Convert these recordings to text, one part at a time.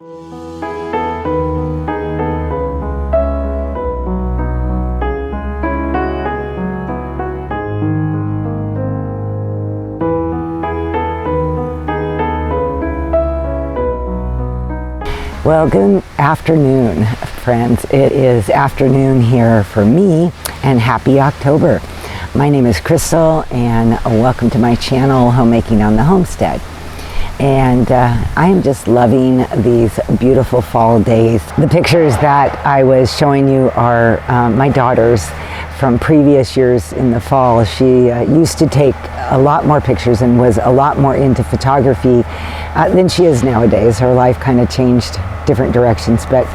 Well, good afternoon, friends. It is afternoon here for me, and happy October. My name is Crystal, and welcome to my channel, Homemaking on the Homestead. And I am just loving these beautiful fall days. The pictures that I was showing you are my daughter's from previous years in the fall. She used to take a lot more pictures and was a lot more into photography than she is nowadays. Her life kind of changed different directions, but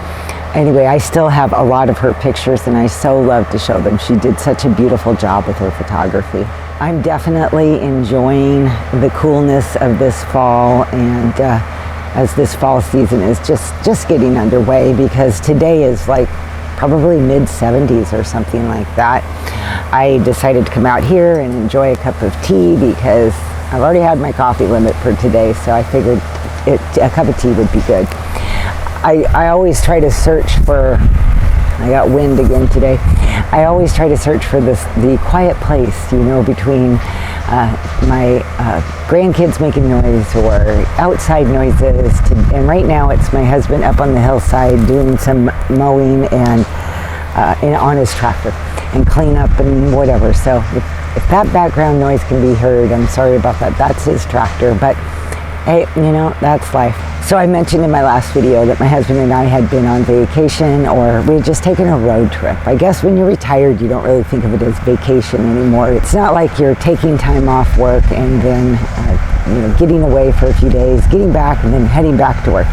anyway, I still have a lot of her pictures and I so love to show them. She did such a beautiful job with her photography. I'm definitely enjoying the coolness of this fall, and as this fall season is just getting underway, because today is like probably mid-70s or something like that. I decided to come out here and enjoy a cup of tea because I've already had my coffee limit for today, so I figured a cup of tea would be good. I always try to search for, I got wind again today, I always try to search for the quiet place, you know, between my grandkids making noise or outside noises, and right now it's my husband up on the hillside doing some mowing and on his tractor and cleanup and whatever. So if that background noise can be heard, I'm sorry about that. That's his tractor, but hey, you know, that's life. So I mentioned in my last video that my husband and I had been on vacation, or we had just taken a road trip. I guess when you're retired, you don't really think of it as vacation anymore. It's not like you're taking time off work and then you know, getting away for a few days, getting back, and then heading back to work.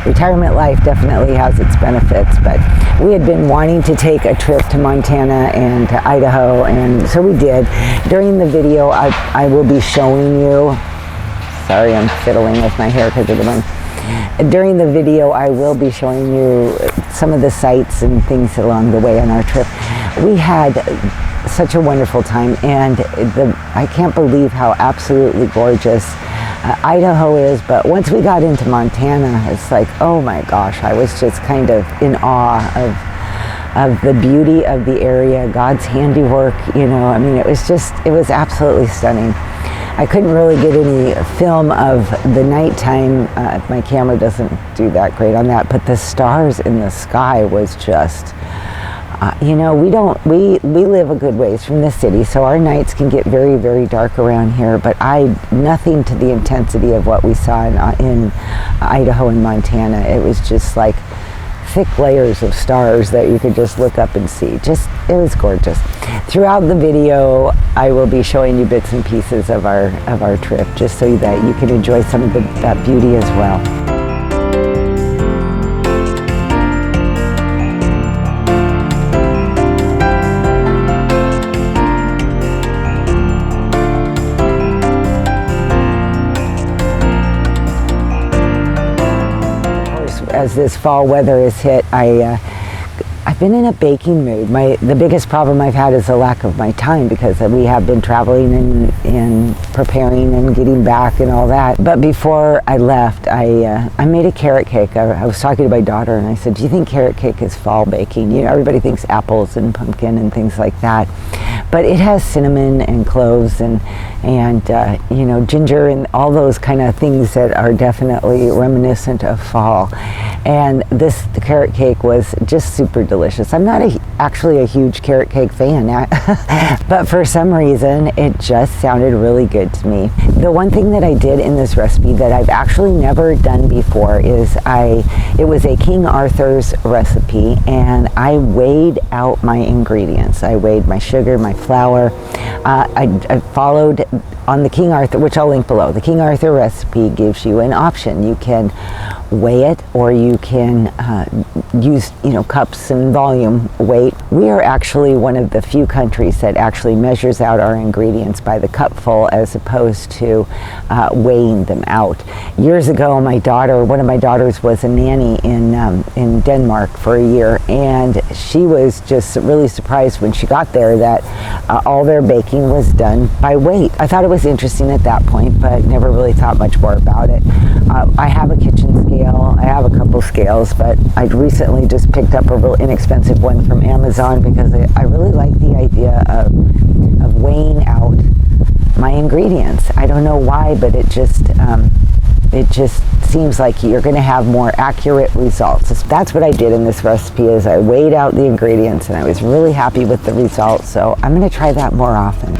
Retirement life definitely has its benefits, but we had been wanting to take a trip to Montana and to Idaho, and so we did. During the video, I will be showing you, sorry, I'm fiddling with my hair because of the wind. During the video, I will be showing you some of the sights and things along the way on our trip. We had such a wonderful time, and I can't believe how absolutely gorgeous Idaho is, but once we got into Montana, it's like, oh my gosh, I was just kind of in awe of the beauty of the area, God's handiwork, you know. I mean, it was absolutely stunning. I couldn't really get any film of the nighttime. My camera doesn't do that great on that, but the stars in the sky was just, you know, we live a good ways from the city, so our nights can get very, very dark around here, but nothing to the intensity of what we saw in Idaho and Montana. It was just like thick layers of stars that you could just look up and see. It was gorgeous. Throughout the video, I will be showing you bits and pieces of our trip, just so that you can enjoy some of that beauty as well. As this fall weather is hit, I've been in a baking mood. The biggest problem I've had is the lack of my time, because we have been traveling and preparing and getting back and all that. But before I left, I made a carrot cake. I was talking to my daughter and I said, do you think carrot cake is fall baking? You know, everybody thinks apples and pumpkin and things like that, but it has cinnamon and cloves and you know, ginger and all those kind of things that are definitely reminiscent of fall. And the carrot cake was just super delicious. I'm not actually a huge carrot cake fan, but for some reason it just sounded really good to me. The one thing that I did in this recipe that I've actually never done before is it was a King Arthur's recipe, and I weighed out my ingredients. I weighed my sugar, my flour. I followed on the King Arthur, which I'll link below. The King Arthur recipe gives you an option. You can weigh it, or you can use, you know, cups and volume weight. We are actually one of the few countries that actually measures out our ingredients by the cupful as opposed to weighing them out. Years ago, one of my daughters was a nanny in Denmark for a year, and she was just really surprised when she got there that all their baking was done by weight. I thought it was was interesting at that point, but never really thought much more about it. I have a kitchen scale. I have a couple scales, but I recently just picked up a real inexpensive one from Amazon because I really like the idea of weighing out my ingredients. I don't know why, but it just seems like you're going to have more accurate results. That's what I did in this recipe, is I weighed out the ingredients and I was really happy with the results. So I'm going to try that more often.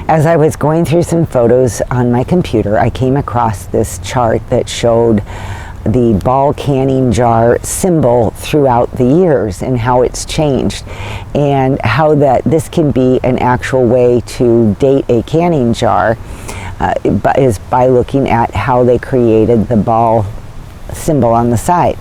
As I was going through some photos on my computer, I came across this chart that showed the ball canning jar symbol throughout the years and how it's changed, and how that this can be an actual way to date a canning jar is by looking at how they created the ball symbol on the side.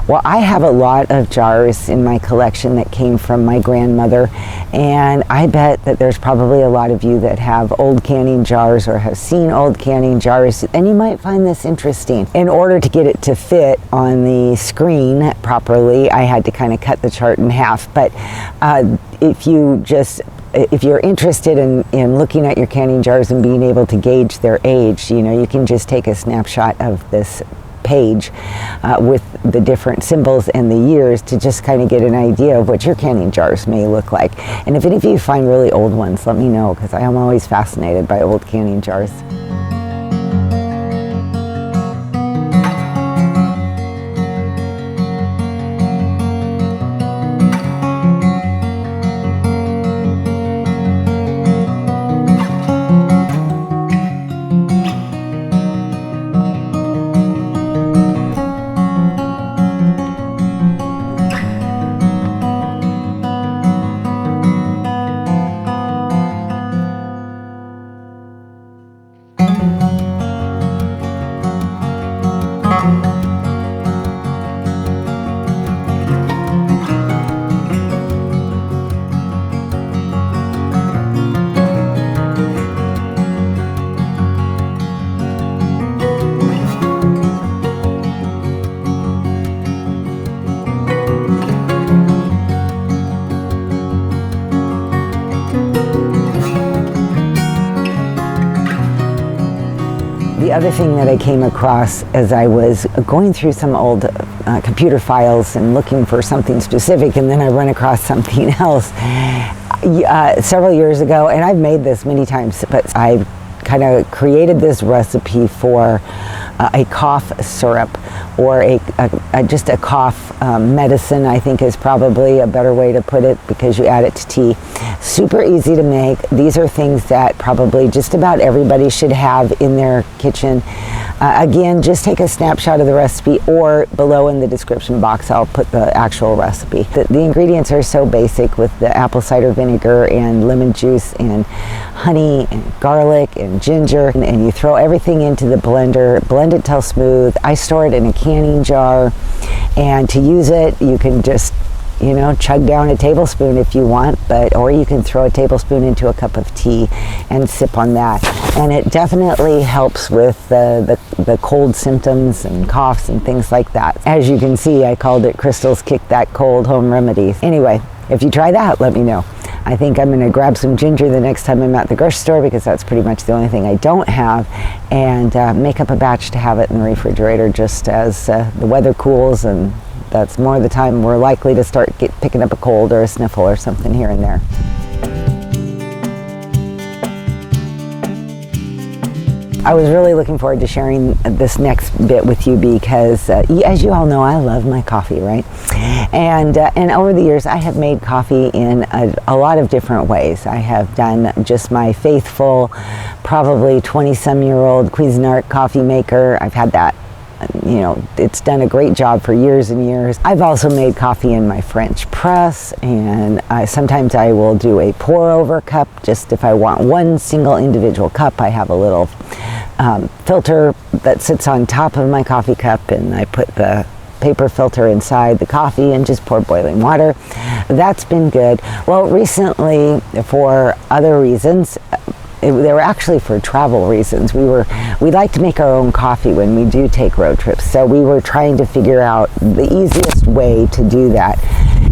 Well, I have a lot of jars in my collection that came from my grandmother, and I bet that there's probably a lot of you that have old canning jars or have seen old canning jars, and you might find this interesting. In order to get it to fit on the screen properly, I had to kind of cut the chart in half. But if you're interested in looking at your canning jars and being able to gauge their age, you can just take a snapshot of this page with the different symbols and the years to just kind of get an idea of what your canning jars may look like. And if any of you find really old ones, let me know, because I am always fascinated by old canning jars. The other thing that I came across as I was going through some old computer files and looking for something specific, and then I run across something else several years ago, and I've made this many times, but I kind of created this recipe for a cough syrup, or just a cough medicine, I think is probably a better way to put it, because you add it to tea. Super easy to make. These are things that probably just about everybody should have in their kitchen. Again, just take a snapshot of the recipe, or below in the description box I'll put the actual recipe. The ingredients are so basic, with the apple cider vinegar and lemon juice and honey and garlic and ginger, and you throw everything into the blender, blend it till smooth. I store it in a canning jar, and to use it you can just you know, chug down a tablespoon if you want, or you can throw a tablespoon into a cup of tea and sip on that. And it definitely helps with the cold symptoms and coughs and things like that. As you can see, I called it Crystal's Kick That Cold Home Remedies. Anyway, if you try that, let me know. I think I'm going to grab some ginger the next time I'm at the grocery store, because that's pretty much the only thing I don't have, and make up a batch to have it in the refrigerator just as the weather cools, and that's more of the time we're likely to start picking up a cold or a sniffle or something here and there. I was really looking forward to sharing this next bit with you because, as you all know, I love my coffee, right? And over the years, I have made coffee in a lot of different ways. I have done just my faithful, probably 20-some-year-old Cuisinart coffee maker. I've had that. You know, it's done a great job for years and years. I've also made coffee in my French press, and sometimes I will do a pour-over cup. Just if I want one single individual cup, I have a little filter that sits on top of my coffee cup, and I put the paper filter inside the coffee and just pour boiling water. That's been good. Well, recently, for other reasons, they were actually for travel reasons. We like to make our own coffee when we do take road trips, so we were trying to figure out the easiest way to do that.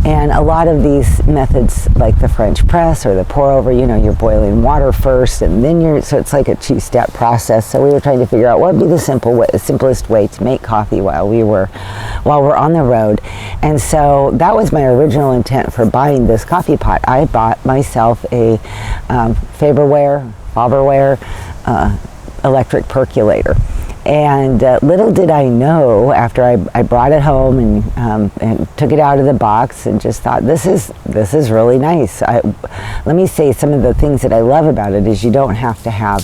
And a lot of these methods, like the French press or the pour over, you know, you're boiling water first, and then so it's like a two-step process. So we were trying to figure out what would be the simplest way to make coffee while we're on the road. And so that was my original intent for buying this coffee pot. I bought myself a Faberware electric percolitor. And little did I know, after I brought it home and took it out of the box and just thought, this is really nice. Let me say, some of the things that I love about it is you don't have to have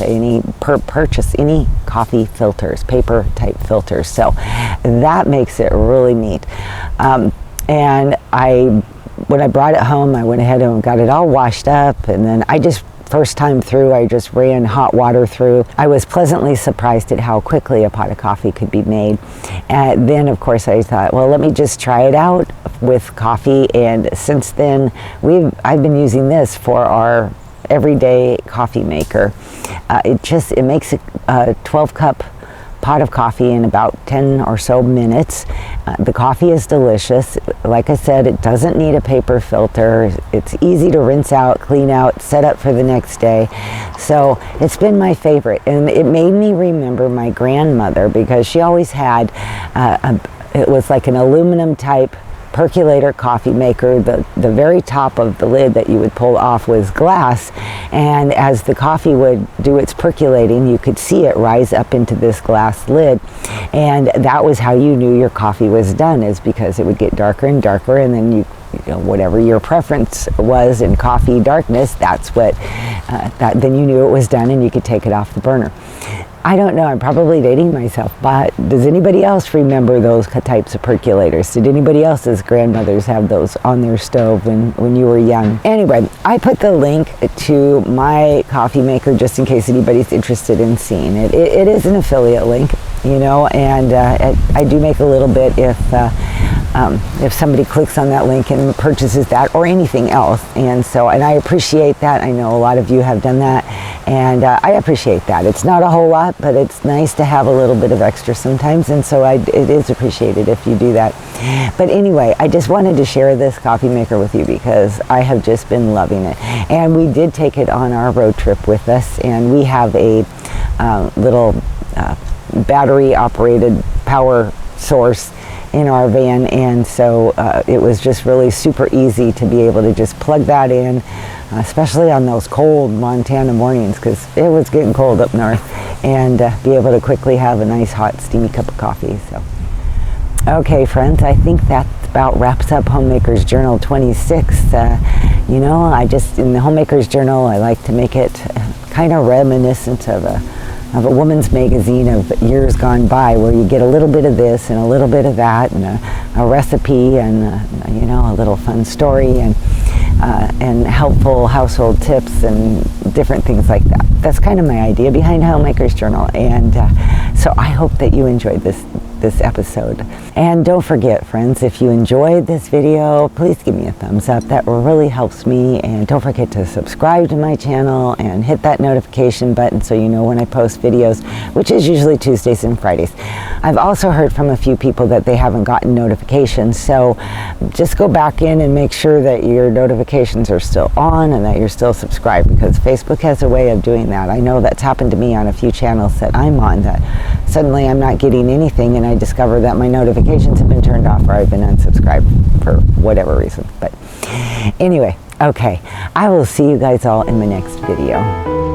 purchase any coffee filters, paper type filters. So that makes it really neat. And when I brought it home, I went ahead and got it all washed up, and then first time through, I just ran hot water through. I was pleasantly surprised at how quickly a pot of coffee could be made. And then, of course, I thought, well, let me just try it out with coffee. And since then, I've been using this for our everyday coffee maker. It makes a 12-cup pot of coffee in about 10 or so minutes. The coffee is delicious. Like I said, it doesn't need a paper filter. It's easy to rinse out, clean out, set up for the next day. So it's been my favorite, and it made me remember my grandmother, because she always had it was like an aluminum type percolator coffee maker. The very top of the lid that you would pull off was glass, and as the coffee would do its percolating, you could see it rise up into this glass lid, and that was how you knew your coffee was done, is because it would get darker and darker, and then you know, whatever your preference was in coffee darkness, that's what then you knew it was done, and you could take it off the burner. I don't know, I'm probably dating myself, but does anybody else remember those types of percolators? Did anybody else's grandmothers have those on their stove when you were young? Anyway, I put the link to my coffee maker just in case anybody's interested in seeing it. It is an affiliate link, you know, and I do make a little bit if somebody clicks on that link and purchases that or anything else. And I appreciate that. I know a lot of you have done that, and I appreciate that. It's not a whole lot, but it's nice to have a little bit of extra sometimes, and so it is appreciated if you do that. But anyway, I just wanted to share this coffee maker with you because I have just been loving it. And we did take it on our road trip with us, and we have a little battery operated power source in our van, and so it was just really super easy to be able to just plug that in, especially on those cold Montana mornings, because it was getting cold up north, and be able to quickly have a nice hot steamy cup of coffee. So okay, friends, I think that about wraps up Homemakers Journal 26. You know, in the Homemakers Journal, I like to make it kind of reminiscent of a woman's magazine of years gone by, where you get a little bit of this and a little bit of that, and a recipe, and you know, a little fun story, and helpful household tips and different things like that. That's kind of my idea behind Homemakers Journal, and so I hope that you enjoyed this this episode. And don't forget, friends, if you enjoyed this video, please give me a thumbs up. That really helps me. And don't forget to subscribe to my channel and hit that notification button so you know when I post videos, which is usually Tuesdays and Fridays. I've also heard from a few people that they haven't gotten notifications, so just go back in and make sure that your notifications are still on and that you're still subscribed, because Facebook has a way of doing that. I know that's happened to me on a few channels that I'm on, that suddenly I'm not getting anything and I discover that my notifications have been turned off or I've been unsubscribed for whatever reason. But anyway, okay, I will see you guys all in my next video.